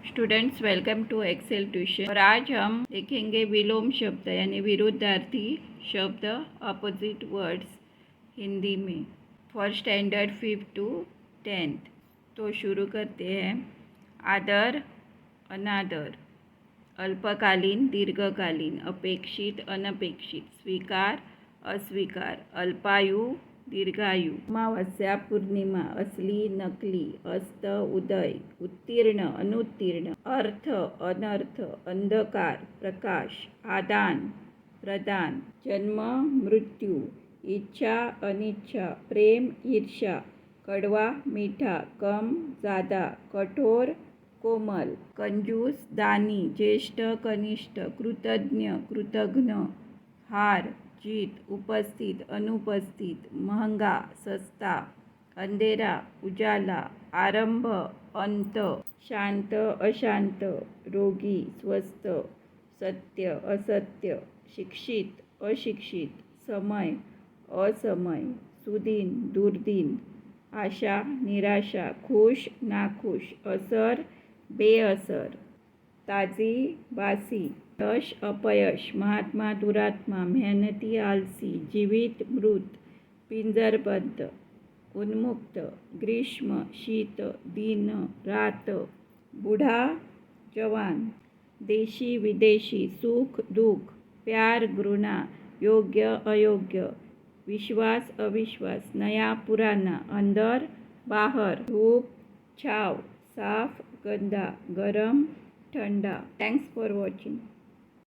Students welcome to Excel tuition. और आज हम देखेंगे विलोम शब्द यानी विरुद्धार्थी शब्द, अपोजिट वर्ड्स हिंदी में फॉर स्टैंडर्ड 5 to 10th। तो शुरू करते हैं। आदर, अनादर, अल्पकालीन, दीर्घकालीन, अपेक्षित, अनपेक्षित, स्वीकार, अस्वीकार, अल्पायु, दीर्घायु, अमावस्या, पूर्णिमा, असली, नकली, अस्त, उदय, उत्तीर्ण, अनुत्तीर्ण, अर्थ, अनर्थ, अंधकार, प्रकाश, आदान प्रदान, जन्म, मृत्यू, इच्छा, अनिच्छा, प्रेम, ईर्ष्या, कड़वा, मीठा, कम, ज़्यादा, कठोर, कोमल, कंजूस, दानी, ज्येष्ठ, कनिष्ठ, कृतज्ञ, कृतघ्न, हार, जीत, उपस्थित, अनुपस्थित, महंगा, सस्ता, अंधेरा, उजाला, आरंभ, अंत, शांत, अशांत, रोगी, स्वस्थ, सत्य, असत्य, शिक्षित, अशिक्षित, समय, असमय, सुदीन, दुर्दीन, आशा, निराशा, खुश, नाखुश, असर, बेअसर, ताजी, बासी, यश, अपयश, महात्मा, दुरात्मा, मेहनती, आलसी, जीवित, मृत, पिंजरबद्ध, उन्मुक्त, ग्रीष्म, शीत, दिन, रात, बूढ़ा, जवान, देशी, विदेशी, सुख, दुख, प्यार, घृणा, योग्य, अयोग्य, विश्वास, अविश्वास, नया, पुराना, अंदर, बाहर, धूप, छाव, साफ, गंदा, गरम, ठंडा। Thanks for watching.